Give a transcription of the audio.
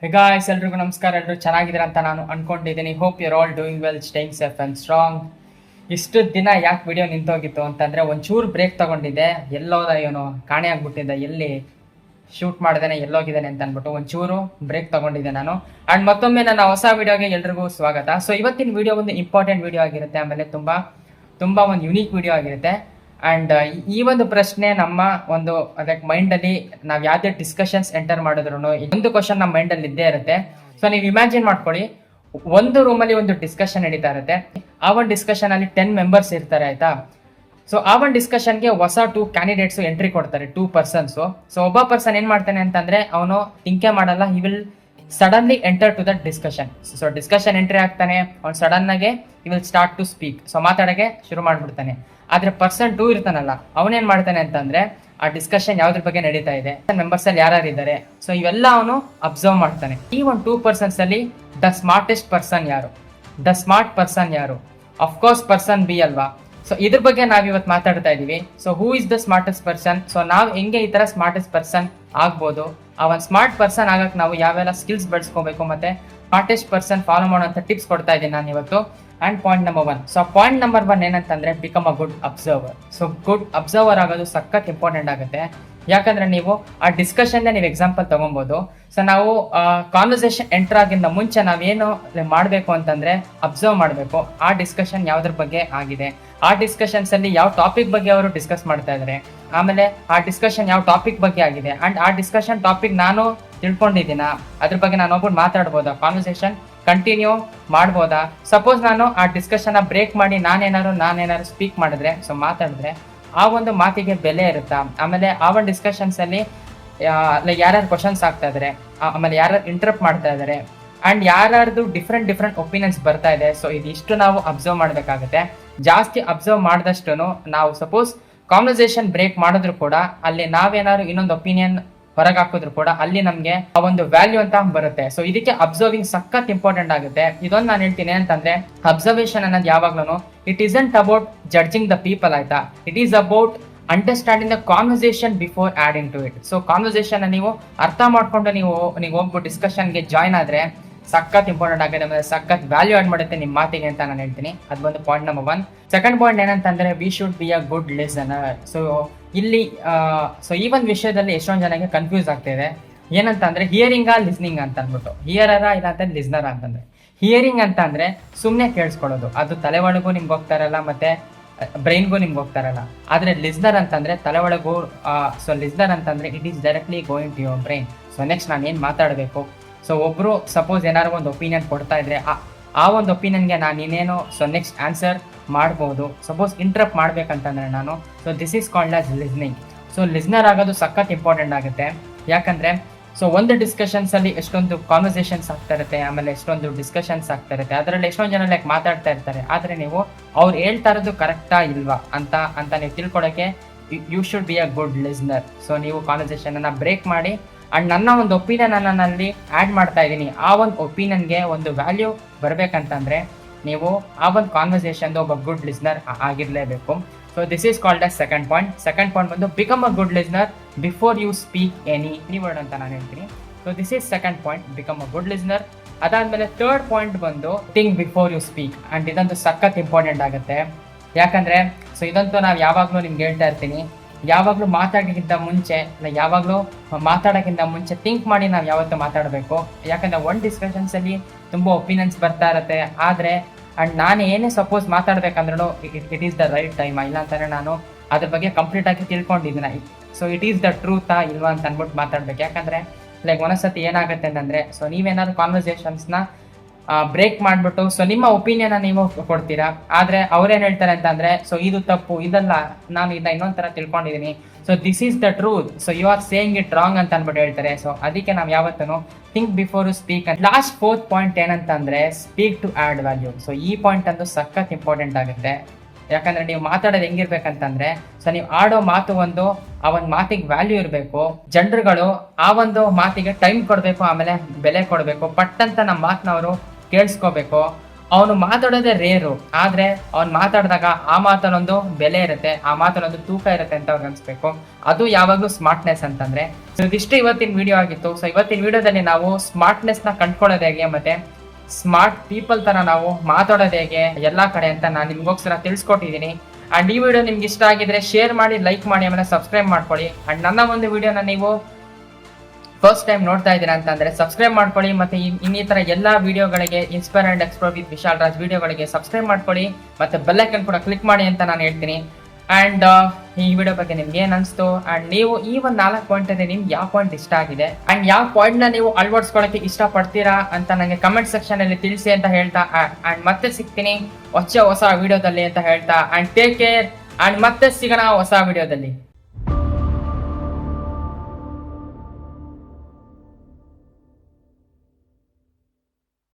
Guys ಎಲ್ರಿಗೂ ನಮಸ್ಕಾರ. ಎಲ್ಲರೂ ಚೆನ್ನಾಗಿದ್ದೀರಾ ಅಂತ ನಾನು ಅನ್ಕೊಂಡಿದ್ದೀನಿ. Hope you're all doing well, staying safe and strong. ಇಷ್ಟು ದಿನ ಯಾಕೆ ವಿಡಿಯೋ ನಿಂತೋಗಿತ್ತು ಅಂತಂದರೆ ಒಂಚೂರು ಬ್ರೇಕ್ ತೊಗೊಂಡಿದ್ದೆ. ಎಲ್ಲೋದ ಏನೋ ಕಾಣೆ ಆಗ್ಬಿಟ್ಟಿದ್ದೆ, ಎಲ್ಲಿ ಶೂಟ್ ಮಾಡ್ದೇನೆ ಎಲ್ಲೋಗಿದ್ದೇನೆ ಅಂತ ಅಂದ್ಬಿಟ್ಟು ಒಂಚೂರು ಬ್ರೇಕ್ ತೊಗೊಂಡಿದ್ದೆ ನಾನು. ಆ್ಯಂಡ್ ಮತ್ತೊಮ್ಮೆ ನನ್ನ ಹೊಸ ವಿಡಿಯೋಗೆ ಎಲ್ರಿಗೂ ಸ್ವಾಗತ. ಸೊ ಇವತ್ತಿನ ವಿಡಿಯೋ ಒಂದು ಇಂಪಾರ್ಟೆಂಟ್ ವಿಡಿಯೋ ಆಗಿರುತ್ತೆ, ಆಮೇಲೆ ತುಂಬ ಒಂದು ಯುನೀಕ್ ವಿಡಿಯೋ ಆಗಿರುತ್ತೆ. ಆ್ಯಂಡ್ ಈ ಒಂದು ಪ್ರಶ್ನೆ ನಮ್ಮ ಒಂದು ಅದಕ್ಕೆ ಮೈಂಡಲ್ಲಿ ನಾವು ಯಾವುದೇ ಡಿಸ್ಕಷನ್ಸ್ ಎಂಟರ್ ಮಾಡಿದ್ರು ಒಂದು ಕ್ವಶನ್ ನಮ್ಮ ಮೈಂಡಲ್ಲಿ ಇದ್ದೇ ಇರುತ್ತೆ. ಸೊ ನೀವು ಇಮ್ಯಾಜಿನ್ ಮಾಡ್ಕೊಳ್ಳಿ, ಒಂದು ರೂಮಲ್ಲಿ ಒಂದು ಡಿಸ್ಕಷನ್ ನಡೀತಾ ಇರುತ್ತೆ. ಆ ಒಂದು ಡಿಸ್ಕಷನ್ ಅಲ್ಲಿ 10 ಮೆಂಬರ್ಸ್ ಇರ್ತಾರೆ, ಆಯ್ತಾ. ಸೊ ಆ ಒಂದು ಡಿಸ್ಕಷನ್ಗೆ ಹೊಸ 2 ಕ್ಯಾಂಡಿಡೇಟ್ಸ್ ಎಂಟ್ರಿ ಕೊಡ್ತಾರೆ, 2 ಪರ್ಸನ್ಸು. ಸೊ ಒಬ್ಬ ಪರ್ಸನ್ ಏನ್ ಮಾಡ್ತಾನೆ ಅಂತಂದ್ರೆ ಅವನು ಥಿಂಕೇ ಮಾಡಲ್ಲ, he will suddenly enter to that discussion. So discussion entry ಆಗ್ತಾನೆ, ಅವ್ನು ಸಡನ್ ಆಗಿ he will start to speak. So ಮಾತಾಡೋಕ್ಕೆ ಶುರು ಮಾಡ್ಬಿಡ್ತಾನೆ. ಆದ್ರೆ ಪರ್ಸನ್ 2 ಇರ್ತಾನಲ್ಲ, ಅವನೇನ್ ಮಾಡ್ತಾನೆ ಅಂತಂದ್ರೆ ಆ ಡಿಸ್ಕಷನ್ ಯಾವ್ದ್ರ ಬಗ್ಗೆ ನಡೀತಾ ಇದೆ, ಮೆಂಬರ್ಸ್ ಅಲ್ಲಿ ಯಾರು ಇದ್ದಾರೆ, ಸೊ ಇವೆಲ್ಲ ಅವನು ಅಬ್ಸರ್ವ್ ಮಾಡ್ತಾನೆ. ಈ ಒಂದು 2 ಪರ್ಸನ್ಸ್ ಅಲ್ಲಿ ದ ಸ್ಮಾರ್ಟೆಸ್ಟ್ ಪರ್ಸನ್ ಯಾರು, ದ ಸ್ಮಾರ್ಟ್ ಪರ್ಸನ್ ಯಾರು? ಅಫ್ಕೋರ್ಸ್ ಪರ್ಸನ್ ಬಿ ಅಲ್ವಾ. ಸೊ ಇದ್ರ ಬಗ್ಗೆ ನಾವ್ ಇವತ್ತು ಮಾತಾಡ್ತಾ ಇದೀವಿ. So who is the smartest person? So ನಾವ್ ಹೆಂಗೆ ಈ ತರ ಸ್ಮಾರ್ಟೆಸ್ಟ್ ಪರ್ಸನ್ ಆಗ್ಬೋದು, ಆ ಒಂದು ಸ್ಮಾರ್ಟ್ ಪರ್ಸನ್ ಆಗಕ್ ನಾವು ಯಾವೆಲ್ಲ ಸ್ಕಿಲ್ಸ್ ಬೆಳೆಸ್ಕೋಬೇಕು, ಮತ್ತೆ ಸ್ಮಾರ್ಟೆಸ್ಟ್ ಪರ್ಸನ್ ಫಾಲೋ ಮಾಡೋಂಥ ಟಿಪ್ಸ್ ಕೊಡ್ತಾ ಇದ್ದೀನಿ ನಾನು ಇವತ್ತು. And point number 1. So point number 1 ಏನಂತಂದ್ರೆ become a good observer. So good observer ಆಗೋದು ಸಖತ್ ಇಂಪಾರ್ಟೆಂಟ್ ಆಗುತ್ತೆ. ಯಾಕಂದ್ರೆ ನೀವು ಆ ಡಿಸ್ಕಷನ್ ನೀವು ಎಕ್ಸಾಂಪಲ್ ತಗೊಬಹುದು. ಸೊ ನಾವು ಕಾನ್ವರ್ಸೇಷನ್ ಎಂಟರ್ ಆಗಿಂದ ಮುಂಚೆ ನಾವೇನು ಮಾಡಬೇಕು ಅಂತಂದ್ರೆ ಅಬ್ಸರ್ವ್ ಮಾಡಬೇಕು, ಆ ಡಿಸ್ಕಷನ್ ಯಾವ್ದ್ರ ಬಗ್ಗೆ ಆಗಿದೆ, ಆ ಡಿಸ್ಕಷನ್ಸ್ ಅಲ್ಲಿ ಯಾವ ಟಾಪಿಕ್ ಬಗ್ಗೆ ಅವರು ಡಿಸ್ಕಸ್ ಮಾಡ್ತಾ ಇದ್ದಾರೆ, ಆಮೇಲೆ ಆ ಡಿಸ್ಕಷನ್ ಯಾವ ಟಾಪಿಕ್ ಬಗ್ಗೆ ಆಗಿದೆ, ಅಂಡ್ ಆ ಡಿಸ್ಕಷನ್ ಟಾಪಿಕ್ ನಾನು ತಿಳ್ಕೊಂಡಿದ್ದೀನ, ಅದ್ರ ಬಗ್ಗೆ ನಾನು ಒಬ್ಬರು ಮಾತಾಡ್ಬೋದಾ, ಕಾನ್ವರ್ಸೇಷನ್ ಕಂಟಿನ್ಯೂ ಮಾಡ್ಬೋದಾ. ಸಪೋಸ್ ನಾನು ಆ ಡಿಸ್ಕಷನ್ ಬ್ರೇಕ್ ಮಾಡಿ ನಾನೇನಾದ್ರು ಸ್ಪೀಕ್ ಮಾಡಿದ್ರೆ, ಸೊ ಮಾತಾಡಿದ್ರೆ ಆ ಒಂದು ಮಾತಿಗೆ ಬೆಲೆ ಇರುತ್ತಾ. ಆಮೇಲೆ ಆ ಒಂದು ಡಿಸ್ಕಷನ್ಸ್ ಅಲ್ಲಿ ಯಾರ್ಯಾರು ಕ್ವಶನ್ಸ್ ಆಗ್ತಾ ಇದಾರೆ, ಆಮೇಲೆ ಯಾರ್ಯಾರು ಇಂಟರಪ್ಟ್ ಮಾಡ್ತಾ ಇದಾರೆ, ಅಂಡ್ ಯಾರ್ಯಾರ್ದು ಡಿಫ್ರೆಂಟ್ ಒಪಿನಿಯನ್ಸ್ ಬರ್ತಾ ಇದೆ. ಸೊ ಇದಿಷ್ಟು ನಾವು ಅಬ್ಸರ್ವ್ ಮಾಡ್ಬೇಕಾಗುತ್ತೆ. ಜಾಸ್ತಿ ಅಬ್ಸರ್ವ್ ಮಾಡಿದಷ್ಟು ನಾವು ಸಪೋಸ್ ಕಾನ್ವರ್ಸೇಷನ್ ಬ್ರೇಕ್ ಮಾಡಿದ್ರು ಕೂಡ ಅಲ್ಲಿ ನಾವೇನಾದ್ರು ಇನ್ನೊಂದು ಒಪಿನಿಯನ್ ಹೊರಗೆ ಹಾಕಿದ್ರು ಕೂಡ ಅಲ್ಲಿ ನಮ್ಗೆ ಆ ಒಂದು ವ್ಯಾಲ್ಯೂ ಅಂತ ಬರುತ್ತೆ. ಸೊ ಇದಕ್ಕೆ ಅಬ್ಸರ್ವಿಂಗ್ ಸಖತ್ ಇಂಪಾರ್ಟೆಂಟ್ ಆಗುತ್ತೆ. ಇದೊಂದು ನಾನು ಹೇಳ್ತೀನಿ ಏನಂತಂದ್ರೆ, ಅಬ್ಸರ್ವೇಷನ್ ಅನ್ನೋದು ಯಾವಾಗ್ಲೂ it isn't about judging the people, ಆಯ್ತಾ. It is about understanding the conversation before adding to it. So conversation ನೀವು ಅರ್ಥ ಮಾಡ್ಕೊಂಡು ನೀವು ಹೋಗ್ಬಿಟ್ಟು ಡಿಸ್ಕಷನ್ಗೆ ಜಾಯ್ನ್ ಆದ್ರೆ ಸಖತ್ ಇಂಪಾರ್ಟೆಂಟ್ ಆಗಿದೆ, ಆಮೇಲೆ ಸಖತ್ ವ್ಯಾಲ್ಯೂ ಆಡ್ ಮಾಡುತ್ತೆ ನಿಮ್ಮ ಮಾತಿಗೆ ಅಂತ ನಾನು ಹೇಳ್ತೀನಿ. ಅದು ಒಂದು ಪಾಯಿಂಟ್ ನಂಬರ್ 1. ಸೆಕೆಂಡ್ ಪಾಯಿಂಟ್ ಏನಂತಂದ್ರೆ we should be a good listener. So ಇಲ್ಲಿ ಸೊ ಈ ಒಂದು ವಿಷಯದಲ್ಲಿ ಎಷ್ಟೊಂದು ಜನಕ್ಕೆ ಕನ್ಫ್ಯೂಸ್ ಆಗ್ತಿದೆ. ಏನಂತಂದ್ರೆ ಹಿಯರಿಂಗ್ ಲಿಸ್ನಿಂಗ್ ಅಂತ ಅಂದ್ಬಿಟ್ಟು, ಹಿಯರರ ಇಲ್ಲ ಅಂತ ಲಿಸ್ನರ್ ಅಂತಂದ್ರೆ. ಹಿಯರಿಂಗ್ ಅಂತ ಅಂದ್ರೆ ಸುಮ್ಮನೆ ಕೇಳಿಸ್ಕೊಳ್ಳೋದು, ಅದು ತಲೆ ಒಳಗೂ ನಿಮ್ಗೆ ಹೋಗ್ತಾ ಇರಲ್ಲ, ಮತ್ತೆ ಬ್ರೈನ್ಗೂ ನಿಮ್ಗೆ ಹೋಗ್ತಾ ಇರಲ್ಲ. ಆದ್ರೆ ಲಿಸ್ನರ್ ಅಂತಂದ್ರೆ ತಲೆ ಒಳಗೂ. ಸೊ ಲಿಸ್ನರ್ ಅಂತಂದ್ರೆ it is directly going to your brain. So next ನಾನು ಏನು ಮಾತಾಡಬೇಕು, ಸೊ ಒಬ್ರು ಸಪೋಸ್ ಏನಾದ್ರು ಒಂದು ಒಪಿನಿಯನ್ ಕೊಡ್ತಾ ಇದ್ರೆ ಆ ಒಂದು ಒಪಿನಿಯನ್ಗೆ ನಾನು ಇನ್ನೇನು ಸೊ ನೆಕ್ಸ್ಟ್ ಆನ್ಸರ್ ಮಾಡ್ಬೋದು. ಸಪೋಸ್ ಇಂಟ್ರಪ್ಟ್ ಮಾಡ್ಬೇಕಂತಂದ್ರೆ ನಾನು, so this is called as listening. So listener ಆಗೋದು ಸಖತ್ ಇಂಪಾರ್ಟೆಂಟ್ ಆಗುತ್ತೆ. ಯಾಕಂದ್ರೆ ಸೊ ಒಂದು ಡಿಸ್ಕಷನ್ಸ್ ಅಲ್ಲಿ ಎಷ್ಟೊಂದು ಕಾನ್ವರ್ಸೇಷನ್ಸ್ ಆಗ್ತಾ ಇರುತ್ತೆ, ಆಮೇಲೆ ಎಷ್ಟೊಂದು ಡಿಸ್ಕಷನ್ಸ್ ಆಗ್ತಾ ಇರುತ್ತೆ, ಅದರಲ್ಲಿ ಎಷ್ಟೊಂದು ಜನ ಲೈಕ್ ಮಾತಾಡ್ತಾ ಇರ್ತಾರೆ. ಆದ್ರೆ ನೀವು ಅವ್ರು ಹೇಳ್ತಾ ಇರೋದು ಕರೆಕ್ಟಾ ಇಲ್ವಾ ಅಂತ ನೀವು ತಿಳ್ಕೊಳಕ್ಕೆ you should be a good listener. So ನೀವು ಕಾನ್ವರ್ಸೇಷನ್ ಅನ್ನ ಬ್ರೇಕ್ ಮಾಡಿ ಅಂಡ್ ನನ್ನ ಒಂದು ಒಪಿನಿಯನ್ ನನ್ನಲ್ಲಿ ಆ್ಯಡ್ ಮಾಡ್ತಾ ಇದ್ದೀನಿ, ಆ ಒಂದು ಒಪಿನಿಯನ್ಗೆ ಒಂದು ವ್ಯಾಲ್ಯೂ ಬರಬೇಕಂತಂದ್ರೆ ನೀವು ಆ ಒಂದು ಕಾನ್ವರ್ಸೇಷನ್ ಒಬ್ಬ ಗುಡ್ ಲಿಸ್ನರ್ ಆಗಿರಲೇಬೇಕು. So this is called as second point. Second point ಬಂದು become a good listener before you speak any word ಅಂತ ನಾನು ಹೇಳ್ತೀನಿ. So this is second point, become a good listener. ಅದಾದ್ಮೇಲೆ ಥರ್ಡ್ ಪಾಯಿಂಟ್ ಬಂದು think before you speak. And ಇದಂತೂ ಸಖತ್ important ಆಗುತ್ತೆ. ಯಾಕಂದ್ರೆ ಸೊ ಇದಂತೂ ನಾವು ಯಾವಾಗಲೂ ನಿಮ್ಗೆ ಹೇಳ್ತಾ ಇರ್ತೀನಿ, ಯಾವಾಗಲೂ ಮಾತಾಡೋಕ್ಕಿಂತ ಮುಂಚೆ ಥಿಂಕ್ ಮಾಡಿ ನಾವು ಯಾವತ್ತೂ ಮಾತಾಡಬೇಕು. ಯಾಕಂದ್ರೆ ಒಂದು ಡಿಸ್ಕಷನ್ಸಲ್ಲಿ ತುಂಬ ಒಪಿನಿಯನ್ಸ್ ಬರ್ತಾ ಇರುತ್ತೆ. ಆದರೆ ಆ್ಯಂಡ್ ನಾನು ಏನೇ ಸಪೋಸ್ ಮಾತಾಡ್ಬೇಕಂದ್ರೂ it is the right time, ಇಲ್ಲ ಅಂತಂದರೆ ನಾನು ಅದ್ರ ಬಗ್ಗೆ ಕಂಪ್ಲೀಟಾಗಿ ತಿಳ್ಕೊಂಡಿದ್ದೀನಿ, ಸೊ ಇಟ್ ಈಸ್ ದ ಟ್ರೂತಾ ಇಲ್ವಾ ಅಂತ ಅಂದ್ಬಿಟ್ಟು ಮಾತಾಡ್ಬೇಕು. ಯಾಕಂದರೆ ಲೈಕ್ ಒಂದೊಂದ್ಸತಿ ಏನಾಗುತ್ತೆ ಅಂತಂದರೆ, ಸೊ ನೀವೇನಾದ್ರು ಕಾನ್ವರ್ಸೇಷನ್ಸ್ನ ಬ್ರೇಕ್ ಮಾಡಿಬಿಟ್ಟು ಸೊ ನಿಮ್ಮ ಒಪಿನಿಯನ್ ನೀವು ಕೊಡ್ತೀರಾ, ಆದರೆ ಅವ್ರೇನು ಹೇಳ್ತಾರೆ ಅಂತಂದರೆ ಸೊ ಇದು ತಪ್ಪು, ಇದಲ್ಲ, ನಾನು ಇದನ್ನ ಇನ್ನೊಂದು ಥರ ತಿಳ್ಕೊಂಡಿದ್ದೀನಿ, so this is the truth, so you are saying it wrong ಅಂತ ಅಂದ್ಬಿಟ್ಟು ಹೇಳ್ತಾರೆ. ಸೊ ಅದಕ್ಕೆ ನಾವು ಯಾವತ್ತೂ think before you speak. Last fourth point ಏನಂತಂದರೆ speak to add value. So ಈ ಪಾಯಿಂಟ್ ಅಂತೂ ಸಖತ್ ಇಂಪಾರ್ಟೆಂಟ್ ಆಗುತ್ತೆ. ಯಾಕಂದರೆ ನೀವು ಮಾತಾಡೋದು ಹೆಂಗಿರ್ಬೇಕಂತಂದರೆ, ಸೊ ನೀವು ಆಡೋ ಮಾತು ಆ ಒಂದು ಮಾತಿಗೆ ವ್ಯಾಲ್ಯೂ ಇರಬೇಕು. ಜನರುಗಳು ಆ ಒಂದು ಮಾತಿಗೆ ಟೈಮ್ ಕೊಡಬೇಕು, ಆಮೇಲೆ ಬೆಲೆ ಕೊಡಬೇಕು. ಪಟ್ಟಂತ ನಮ್ಮ ಮಾತನ್ನ ಅವರು ಕೇಳಿಸ್ಕೋಬೇಕು. ಅವನು ಮಾತಾಡೋದೇ ರೇರು, ಆದ್ರೆ ಅವ್ನು ಮಾತಾಡಿದಾಗ ಆ ಮಾತನೊಂದು ಬೆಲೆ ಇರುತ್ತೆ, ಆ ಮಾತನೊಂದು ತೂಕ ಇರುತ್ತೆ ಅಂತ ಅವ್ರಿಗೆ ಅನ್ಸ್ಬೇಕು. ಅದು ಯಾವಾಗಲೂ ಸ್ಮಾರ್ಟ್ನೆಸ್ ಅಂತಂದ್ರೆ. ಸೊ ಇದಿಷ್ಟು ಇವತ್ತಿನ ವಿಡಿಯೋ ಆಗಿತ್ತು. ಸೊ ಇವತ್ತಿನ ವಿಡಿಯೋದಲ್ಲಿ ನಾವು ಸ್ಮಾರ್ಟ್ನೆಸ್ ನ ಕಂಡ್ಕೊಳ್ಳೋದು ಹೇಗೆ ಮತ್ತೆ ಸ್ಮಾರ್ಟ್ ಪೀಪಲ್ ತರ ನಾವು ಮಾತಾಡೋದು ಹೇಗೆ ಎಲ್ಲಾ ಕಡೆ ಅಂತ ನಾನು ನಿಮ್ಗೋಸ್ಕರ ತಿಳಿಸ್ಕೊಟ್ಟಿದ್ದೀನಿ. ಅಂಡ್ ಈ ವಿಡಿಯೋ ನಿಮ್ಗೆ ಇಷ್ಟ ಆಗಿದ್ರೆ ಶೇರ್ ಮಾಡಿ, ಲೈಕ್ ಮಾಡಿ, ಆಮೇಲೆ ಸಬ್ಸ್ಕ್ರೈಬ್ ಮಾಡ್ಕೊಳ್ಳಿ. ಅಂಡ್ ನನ್ನ ಒಂದು ವಿಡಿಯೋನ ನೀವು ಫಸ್ಟ್ ಟೈಮ್ ನೋಡ್ತಾ ಇದ್ದೀರಾ ಅಂತಂದ್ರೆ ಸಬ್ಸ್ಕ್ರೈಬ್ ಮಾಡ್ಕೊಳ್ಳಿ. ಮತ್ತೆ ಇನ್ನಿತರ ಎಲ್ಲಾ ವಿಡಿಯೋಗಳಿಗೆ inspire and explore with Vishal Raj ವಿಡಿಯೋಗಳಿಗೆ ಸಬ್ಸ್ಕ್ರೈಬ್ ಮಾಡ್ಕೊಳ್ಳಿ, ಮತ್ತೆ ಬೆಲ್ ಐಕನ್ ಕೂಡ ಕ್ಲಿಕ್ ಮಾಡಿ ಅಂತ ನಾನು ಹೇಳ್ತೀನಿ. ಅಂಡ್ ಈ ವಿಡಿಯೋ ಬಗ್ಗೆ ನಿಮ್ಗೆ ಏನ್ ಅನ್ಸ್ತು, ಅಂಡ್ ನೀವು ಈ ಒಂದು 4 ಪಾಯಿಂಟ್ ಅಲ್ಲಿ ನಿಮ್ಗೆ ಯಾವ ಪಾಯಿಂಟ್ ಇಷ್ಟ ಆಗಿದೆ ಅಂಡ್ ಯಾವ ಪಾಯಿಂಟ್ ನ ನೀವು ಅಳವಡಿಸ್ಕೊಳ್ಳೋಕೆ ಇಷ್ಟ ಪಡ್ತೀರಾ ಅಂತ ನನಗೆ ಕಮೆಂಟ್ ಸೆಕ್ಷನ್ ಅಲ್ಲಿ ತಿಳಿಸಿ ಅಂತ ಹೇಳ್ತಾ, ಅಂಡ್ ಮತ್ತೆ ಸಿಗ್ತೀನಿ ಹೊಸ ವಿಡಿಯೋದಲ್ಲಿ ಅಂತ ಹೇಳ್ತಾ, ಅಂಡ್ ಟೇಕ್ ಕೇರ್, ಅಂಡ್ ಮತ್ತೆ ಸಿಗೋಣ ಹೊಸ ವಿಡಿಯೋದಲ್ಲಿ.